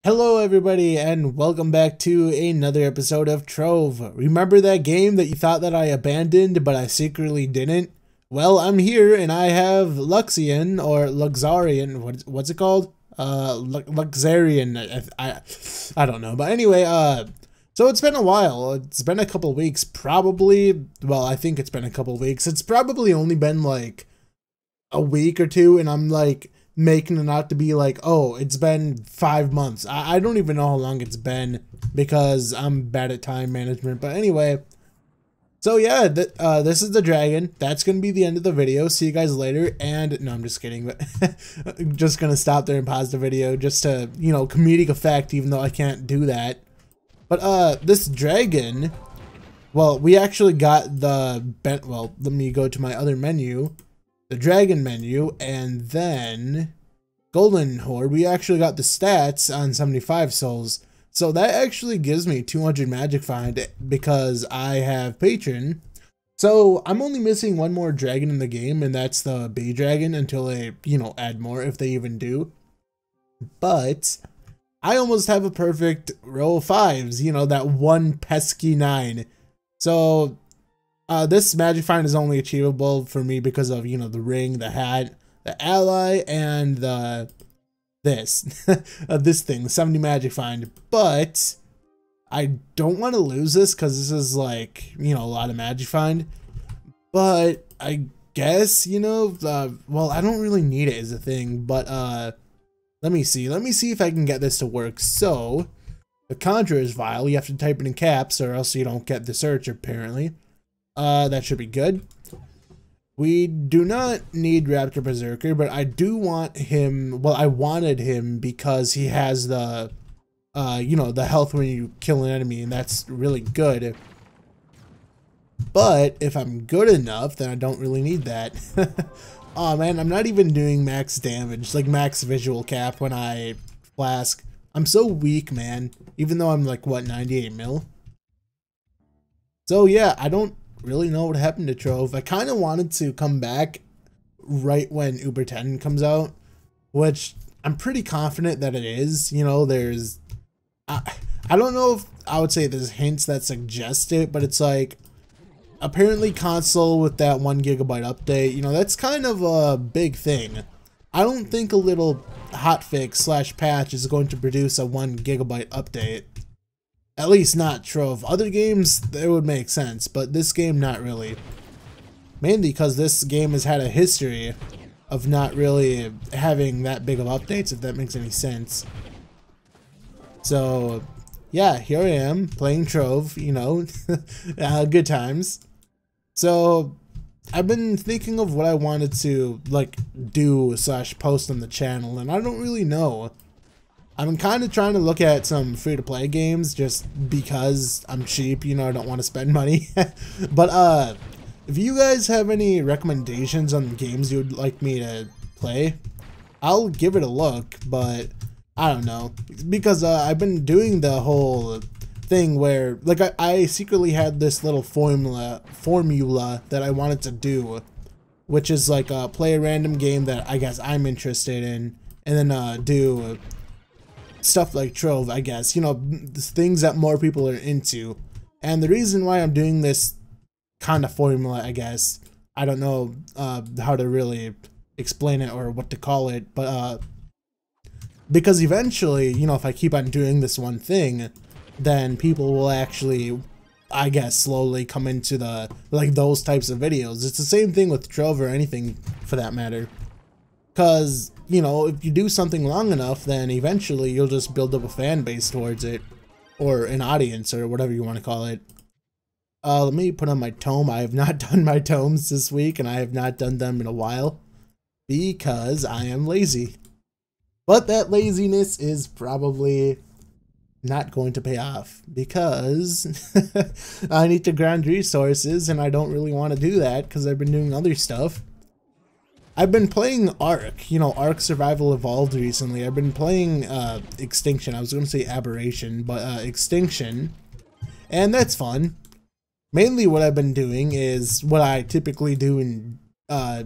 Hello everybody and welcome back to another episode of Trove. Remember that game that you thought that I abandoned but I secretly didn't? Well, I'm here and I have Luxarion or Luxarion, what's it called? Luxarion, I don't know, but anyway, so it's been a while. It's been a couple weeks, probably. Well, I think it's been a couple weeks. It's probably only been like a week or two, and I'm like making it out to be like, oh, it's been 5 months. I don't even know how long it's been because I'm bad at time management. But anyway, so yeah, this is the dragon. That's gonna be the end of the video. See you guys later. And no, I'm just kidding, but I'm just gonna stop there and pause the video just to, you know, comedic effect, even though I can't do that. But this dragon, well, we actually got well, let me go to my other menu, the dragon menu, and then golden hoard. We actually got the stats on 75 souls, so that actually gives me 200 magic find because I have patron. So I'm only missing one more dragon in the game, and that's the bee dragon, until they, you know, add more, if they even do. But I almost have a perfect row of 5s, you know, that one pesky 9. So this magic find is only achievable for me because of, you know, the ring, the hat, the ally, and this thing, the 70 magic find. But I don't want to lose this because this is like, you know, a lot of magic find. But I guess, you know, well, I don't really need it as a thing, but let me see if I can get this to work. So the Conjurer's Vial, you have to type it in caps or else you don't get the search, apparently. That should be good. We do not need Raptor Berserker, but I do want him. Well, I wanted him because he has the, you know, the health when you kill an enemy, and that's really good. But if I'm good enough, then I don't really need that. Oh man, I'm not even doing max damage, like max visual cap when I flask. I'm so weak, man, even though I'm like, what, 98 mil? So yeah, I don't really know what happened to Trove. I kind of wanted to come back right when Uber 10 comes out, which I'm pretty confident that it is. You know, there's, I don't know if I would say there's hints that suggest it, but it's like, apparently console with that 1 GB update, you know, that's kind of a big thing. I don't think a little hotfix / patch is going to produce a 1 GB update. At least not Trove. Other games, it would make sense, but this game, not really. Mainly because this game has had a history of not really having that big of updates, if that makes any sense. So yeah, here I am playing Trove, you know, good times. So I've been thinking of what I wanted to like do / post on the channel, and I don't really know. I'm kind of trying to look at some free-to-play games just because I'm cheap, you know, I don't want to spend money. But if you guys have any recommendations on games you would like me to play, I'll give it a look, but I don't know, because I've been doing the whole thing where, like, I secretly had this little formula that I wanted to do, which is like play a random game that I guess I'm interested in, and then do stuff like Trove, I guess, you know, things that more people are into. And the reason why I'm doing this kind of formula, I guess, I don't know how to really explain it or what to call it, but because eventually, you know, if I keep on doing this one thing, then people will actually, I guess, slowly come into the, like, those types of videos. It's the same thing with Trove or anything for that matter. Because, you know, if you do something long enough, then eventually you'll just build up a fan base towards it, or an audience, or whatever you want to call it. Let me put on my tome. I have not done my tomes this week, and I have not done them in a while, because I am lazy. But that laziness is probably not going to pay off, because I need to grind resources, and I don't really want to do that, because I've been doing other stuff. I've been playing Ark, you know, Ark Survival Evolved recently. I've been playing Extinction. I was going to say Aberration, but Extinction. And that's fun. Mainly what I've been doing is what I typically do in, I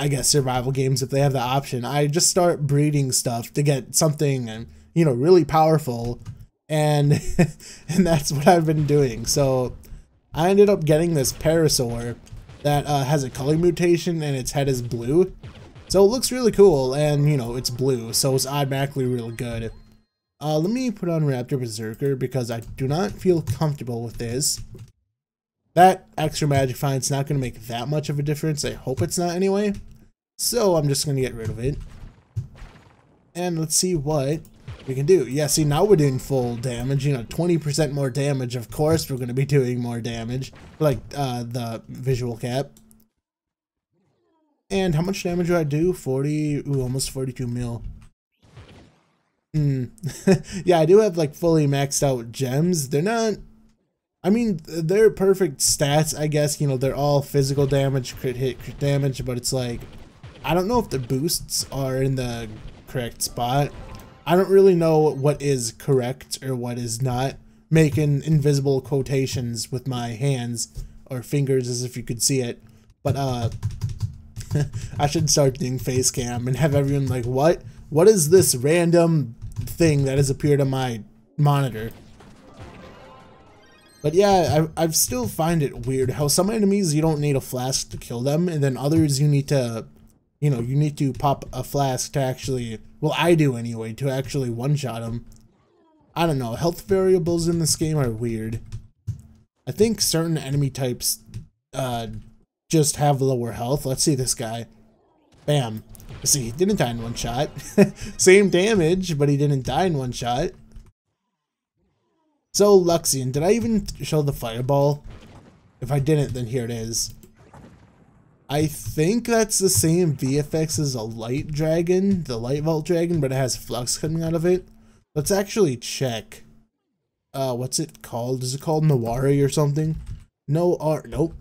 guess, survival games if they have the option. I just start breeding stuff to get something you know, really powerful, and and that's what I've been doing. So I ended up getting this Parasaur that has a color mutation and its head is blue. So it looks really cool, and you know, it's blue, so it's automatically really good. Let me put on Raptor Berserker because I do not feel comfortable with this. That extra magic find's not going to make that much of a difference. I hope it's not anyway. So I'm just going to get rid of it. And let's see what we can do. Yeah, see, now we're doing full damage. You know, 20% more damage. Of course we're going to be doing more damage. Like the visual cap. And how much damage do I do? 40, ooh, almost 42 mil. Yeah, I do have like fully maxed out gems. They're not, I mean, they're perfect stats, I guess. You know, they're all physical damage, crit hit, crit damage, but it's like, I don't know if the boosts are in the correct spot. I don't really know what is correct or what is not. Making invisible quotations with my hands or fingers as if you could see it. But I should start doing face cam and have everyone like, what is this random thing that has appeared on my monitor? But yeah, I still find it weird how some enemies you don't need a flask to kill them, and then others you need to, you know, you need to pop a flask to actually, well, I do anyway, to actually one-shot them. I don't know, health variables in this game are weird. I think certain enemy types just have lower health. Let's see this guy. Bam. See, he didn't die in one shot. Same damage, but he didn't die in one shot. So, Luxarion, did I even show the fireball? If I didn't, then here it is. I think that's the same VFX as a light dragon, the light vault dragon, but it has flux coming out of it. Let's actually check. What's it called? Is it called Nawari or something? Nope.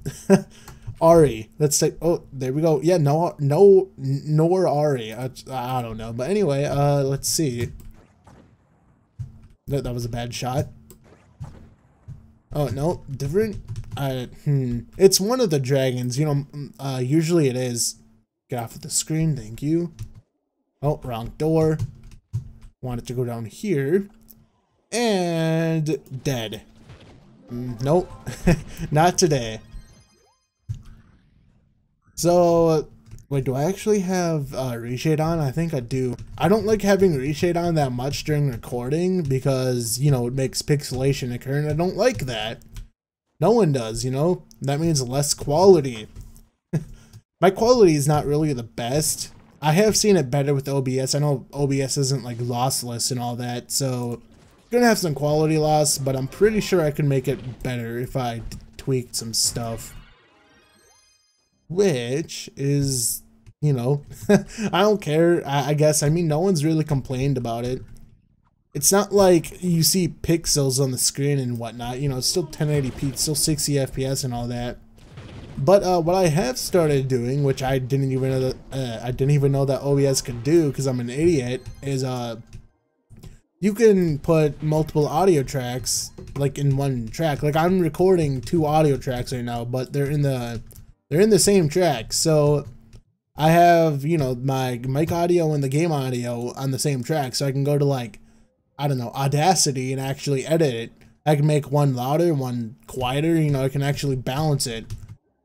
Ari. Let's take, oh, there we go. Yeah, nor Ari. I don't know. But anyway, let's see. That was a bad shot. Oh, no, different. It's one of the dragons, you know, usually it is. Get off of the screen, thank you. Oh, wrong door. Want it to go down here. And dead. Nope, not today. So, wait, do I actually have reshade on? I think I do. I don't like having reshade on that much during recording because, you know, it makes pixelation occur, and I don't like that. No one does, you know? That means less quality. My quality is not really the best. I have seen it better with OBS. I know OBS isn't like lossless and all that, so gonna have some quality loss, but I'm pretty sure I can make it better if I tweaked some stuff. Which is, you know, I don't care, I guess. I mean, no one's really complained about it. It's not like you see pixels on the screen and whatnot, you know, it's still 1080p, it's still 60 FPS and all that. But what I have started doing, which I didn't even know that OBS could do because I'm an idiot, is you can put multiple audio tracks like in one track. Like I'm recording 2 audio tracks right now, but they're in the same track. So I have, you know, my mic audio and the game audio on the same track, so I can go to like, I don't know, Audacity and actually edit it. I can make one louder, one quieter, you know, I can actually balance it.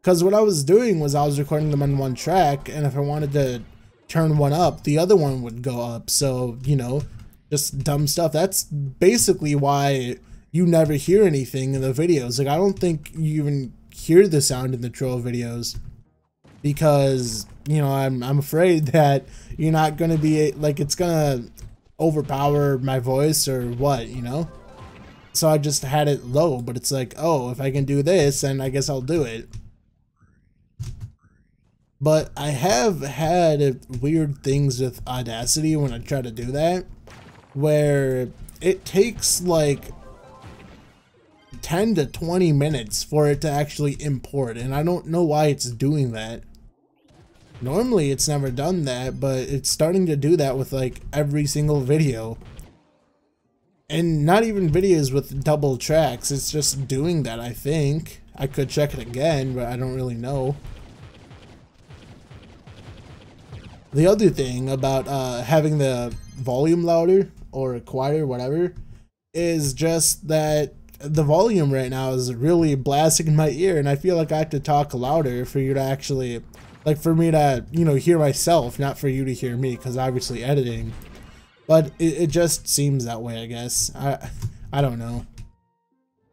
Because what I was doing was I was recording them on one track, and if I wanted to turn one up, the other one would go up. So, you know, just dumb stuff. That's basically why you never hear anything in the videos. Like, I don't think you even hear the sound in the Trove videos. Because, you know, I'm afraid that you're not going to be, like, it's going to overpower my voice or what, you know? So I just had it low, but it's like, oh, if I can do this, then I guess I'll do it. But I have had weird things with Audacity when I try to do that, where it takes like 10 to 20 minutes for it to actually import, and I don't know why it's doing that. Normally it's never done that, but it's starting to do that with like every single video. And not even videos with double tracks, it's just doing that, I think. I could check it again, but I don't really know. The other thing about having the volume louder or quieter, whatever, is just that the volume right now is really blasting in my ear, and I feel like I have to talk louder for you to actually, like, for me to, you know, hear myself, not for you to hear me, because obviously editing. But it just seems that way, I guess. I don't know.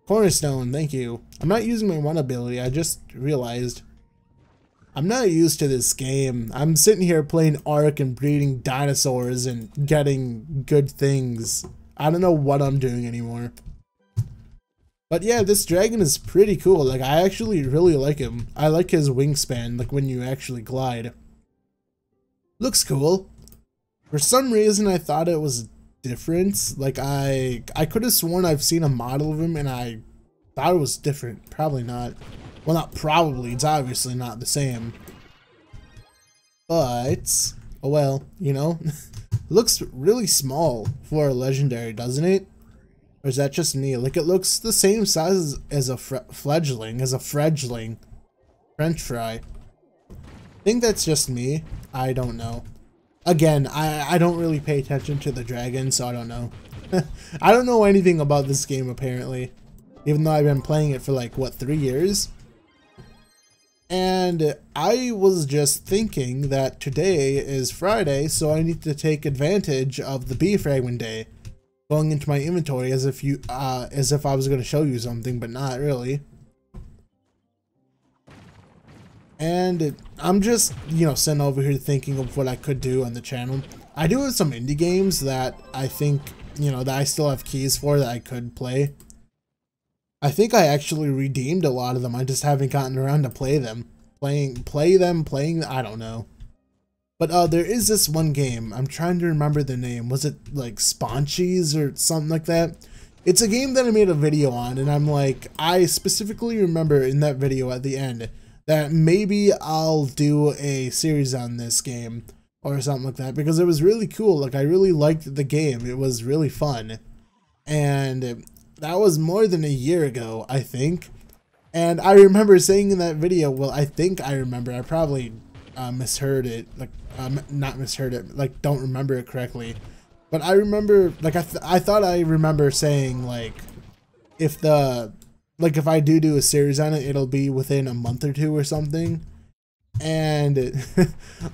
Cornerstone, thank you. I'm not using my one ability, I just realized. I'm not used to this game. I'm sitting here playing Ark and breeding dinosaurs and getting good things. I don't know what I'm doing anymore. But yeah, this dragon is pretty cool. Like, I actually really like him. I like his wingspan, like when you actually glide. Looks cool. For some reason, I thought it was different. Like, I could have sworn I've seen a model of him and I thought it was different. Probably not. Well, not probably. It's obviously not the same. But, oh well, you know. Looks really small for a legendary, doesn't it? Or is that just me? Like, it looks the same size as a fledgling, French fry. I think that's just me. I don't know. Again, I don't really pay attention to the dragon, so I don't know. I don't know anything about this game, apparently. Even though I've been playing it for, like, what, 3 years? And I was just thinking that today is Friday, so I need to take advantage of the B fragment day. Going into my inventory as if I was going to show you something, but not really. And I'm just, you know, sitting over here thinking of what I could do on the channel. I do have some indie games that I think, you know, that I still have keys for that I could play. I think I actually redeemed a lot of them. I just haven't gotten around to play them. Playing, I don't know. But there is this one game. I'm trying to remember the name. Was it like Sponchies or something like that? It's a game that I made a video on, and I'm like, I specifically remember in that video at the end that maybe I'll do a series on this game or something like that, because it was really cool. Like, I really liked the game. It was really fun. And that was more than a year ago, I think. And I remember saying in that video, well, I think I remember, I probably misheard it, like, not misheard it, like, don't remember it correctly. But I remember, like, I thought I remember saying, like, if I do a series on it, it'll be within a month or two or something. And,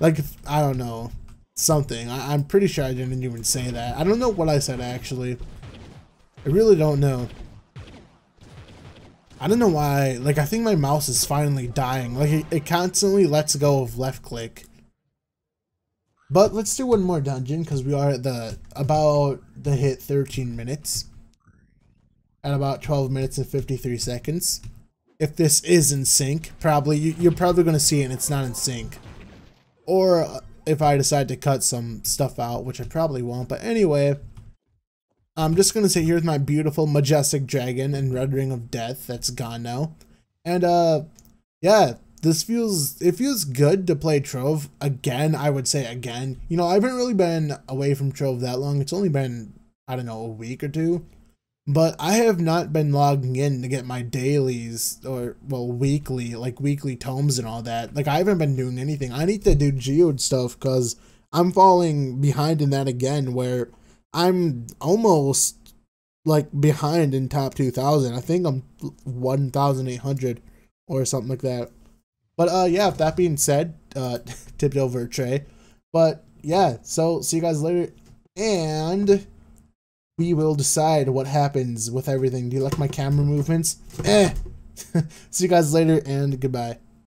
like, I don't know, something. I'm pretty sure I didn't even say that. I don't know what I said, actually. I really don't know. I don't know why, like, I think my mouse is finally dying. Like, it constantly lets go of left click. But let's do one more dungeon, because we are at about the hit 13 minutes. At about 12 minutes and 53 seconds. If this is in sync, probably, you're probably going to see it and it's not in sync. Or if I decide to cut some stuff out, which I probably won't. But anyway, I'm just going to sit here with my beautiful, majestic dragon and red ring of death that's gone now. And, yeah, it feels good to play Trove again. I would say again. You know, I haven't really been away from Trove that long. It's only been, I don't know, a week or two. But I have not been logging in to get my dailies or, well, weekly tomes and all that. Like, I haven't been doing anything. I need to do geode stuff because I'm falling behind in that again, where I'm almost, like, behind in top 2,000. I think I'm 1,800 or something like that. But, yeah, that being said, tipped over a tray. But, yeah, so see you guys later. And we will decide what happens with everything. Do you like my camera movements? See you guys later, and goodbye.